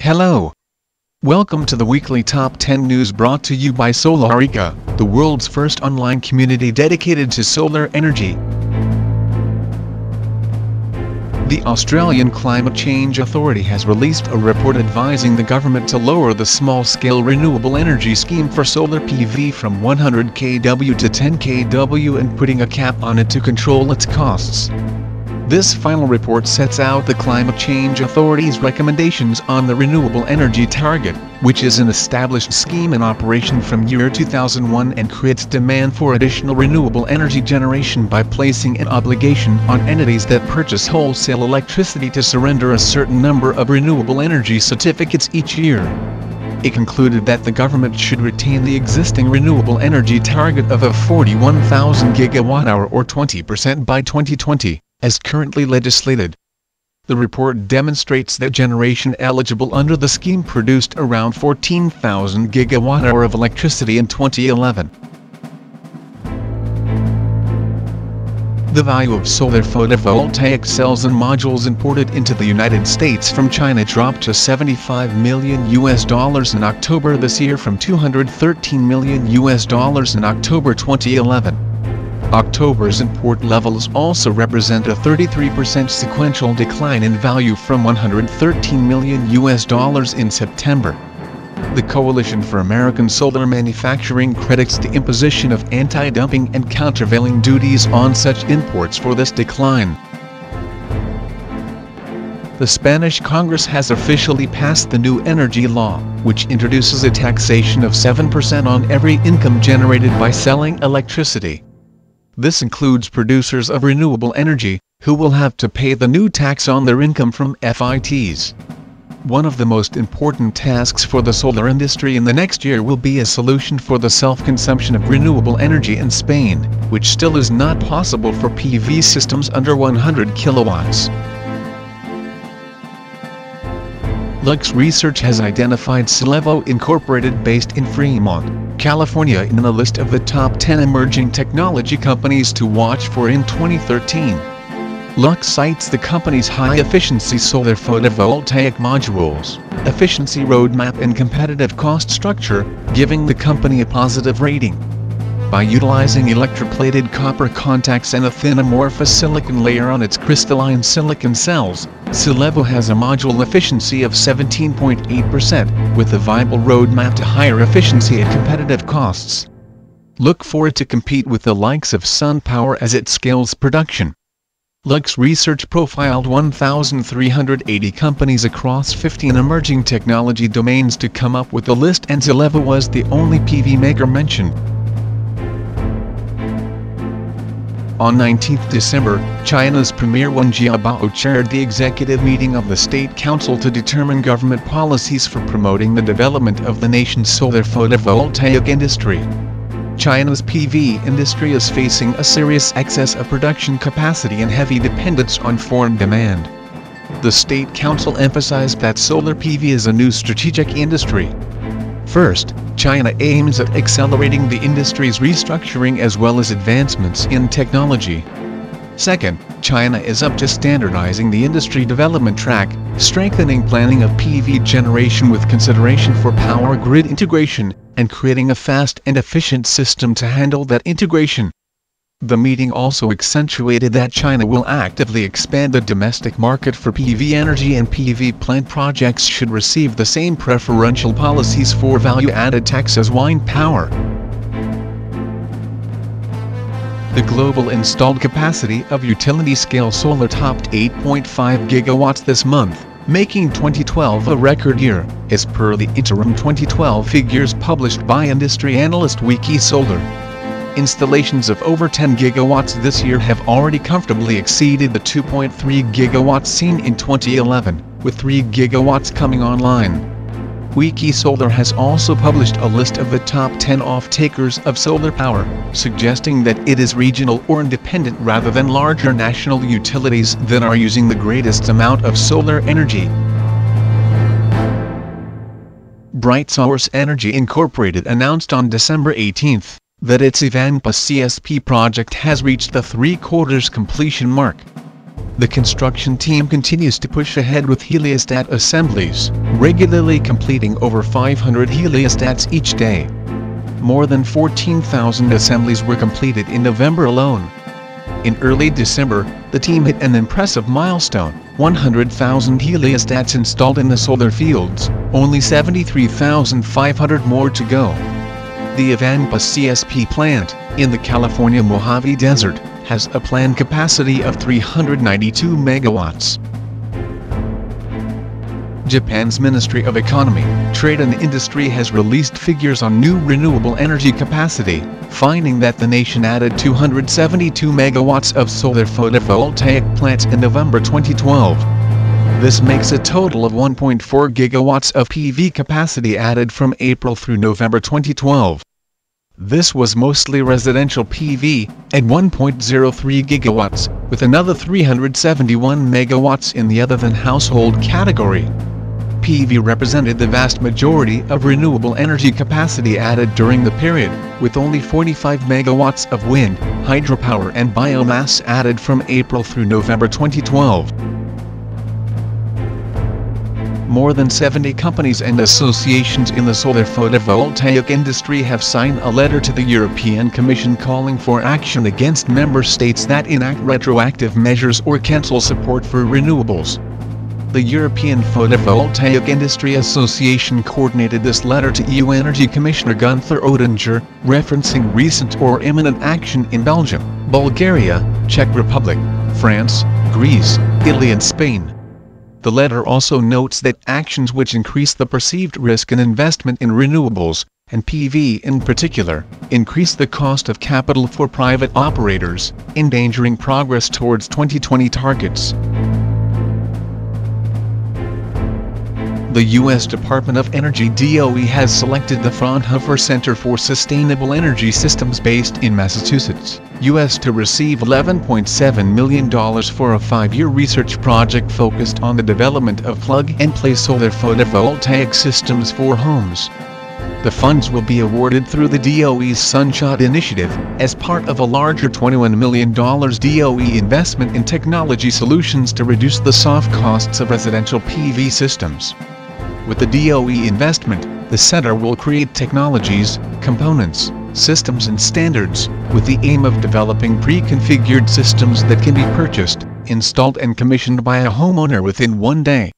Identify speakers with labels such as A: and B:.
A: Hello. Welcome to the weekly Top 10 news brought to you by Solarika, the world's first online community dedicated to solar energy. The Australian Climate Change Authority has released a report advising the government to lower the small-scale renewable energy scheme for solar PV from 100 kW to 10 kW and putting a cap on it to control its costs. This final report sets out the Climate Change Authority's recommendations on the renewable energy target, which is an established scheme in operation from year 2001 and creates demand for additional renewable energy generation by placing an obligation on entities that purchase wholesale electricity to surrender a certain number of renewable energy certificates each year. It concluded that the government should retain the existing renewable energy target of a 41,000 gigawatt-hour or 20% by 2020. As currently legislated. The report demonstrates that generation eligible under the scheme produced around 14,000 gigawatt-hour of electricity in 2011. The value of solar photovoltaic cells and modules imported into the United States from China dropped to $75 million in October this year from $213 million in October 2011. October's import levels also represent a 33% sequential decline in value from $113 million in September. The Coalition for American Solar Manufacturing credits the imposition of anti-dumping and countervailing duties on such imports for this decline. The Spanish Congress has officially passed the new energy law, which introduces a taxation of 7% on every income generated by selling electricity. This includes producers of renewable energy, who will have to pay the new tax on their income from FITs. One of the most important tasks for the solar industry in the next year will be a solution for the self-consumption of renewable energy in Spain, which still is not possible for PV systems under 100 kilowatts. Lux Research has identified Silevo Incorporated based in Fremont, California in the list of the top 10 emerging technology companies to watch for in 2013. Lux cites the company's high-efficiency solar photovoltaic modules, efficiency roadmap and competitive cost structure, giving the company a positive rating. By utilizing electroplated copper contacts and a thin amorphous silicon layer on its crystalline silicon cells, Silevo has a module efficiency of 17.8%, with a viable roadmap to higher efficiency at competitive costs. Look for it to compete with the likes of SunPower as it scales production. Lux Research profiled 1,380 companies across 15 emerging technology domains to come up with the list, and Silevo was the only PV maker mentioned. On 19 December, China's Premier Wen Jiabao chaired the executive meeting of the State Council to determine government policies for promoting the development of the nation's solar photovoltaic industry. China's PV industry is facing a serious excess of production capacity and heavy dependence on foreign demand. The State Council emphasized that solar PV is a new strategic industry. First, China aims at accelerating the industry's restructuring as well as advancements in technology. Second, China is up to standardizing the industry development track, strengthening planning of PV generation with consideration for power grid integration, and creating a fast and efficient system to handle that integration. The meeting also accentuated that China will actively expand the domestic market for PV energy, and PV plant projects should receive the same preferential policies for value-added tax as wind power. The global installed capacity of utility-scale solar topped 8.5 gigawatts this month, making 2012 a record year, as per the interim 2012 figures published by industry analyst Wikisolar. Installations of over 10 gigawatts this year have already comfortably exceeded the 2.3 gigawatts seen in 2011, with 3 gigawatts coming online. Wikisolar has also published a list of the top 10 off-takers of solar power, suggesting that it is regional or independent rather than larger national utilities that are using the greatest amount of solar energy. BrightSource Energy Incorporated announced on December 18 that its Ivanpah CSP project has reached the 3/4 completion mark. The construction team continues to push ahead with heliostat assemblies, regularly completing over 500 heliostats each day. More than 14,000 assemblies were completed in November alone. In early December, the team hit an impressive milestone: 100,000 heliostats installed in the solar fields, only 73,500 more to go. The Ivanpah CSP plant, in the California Mojave Desert, has a planned capacity of 392 megawatts. Japan's Ministry of Economy, Trade and Industry has released figures on new renewable energy capacity, finding that the nation added 272 megawatts of solar photovoltaic plants in November 2012. This makes a total of 1.4 gigawatts of PV capacity added from April through November 2012. This was mostly residential PV, at 1.03 gigawatts, with another 371 megawatts in the other than household category. PV represented the vast majority of renewable energy capacity added during the period, with only 45 megawatts of wind, hydropower and biomass added from April through November 2012. More than 70 companies and associations in the solar photovoltaic industry have signed a letter to the European Commission calling for action against member states that enact retroactive measures or cancel support for renewables. The European Photovoltaic Industry Association coordinated this letter to EU Energy Commissioner Gunther Oettinger, referencing recent or imminent action in Belgium, Bulgaria, Czech Republic, France, Greece, Italy and Spain. The letter also notes that actions which increase the perceived risk and investment in renewables, and PV in particular, increase the cost of capital for private operators, endangering progress towards 2020 targets. The U.S. Department of Energy (DOE) has selected the Fraunhofer Center for Sustainable Energy Systems based in Massachusetts, U.S. to receive $11.7 million for a 5-year research project focused on the development of plug-and-play solar photovoltaic systems for homes. The funds will be awarded through the DOE's Sunshot Initiative, as part of a larger $21 million DOE investment in technology solutions to reduce the soft costs of residential PV systems. With the DOE investment, the center will create technologies, components, systems and standards, with the aim of developing pre-configured systems that can be purchased, installed and commissioned by a homeowner within one day.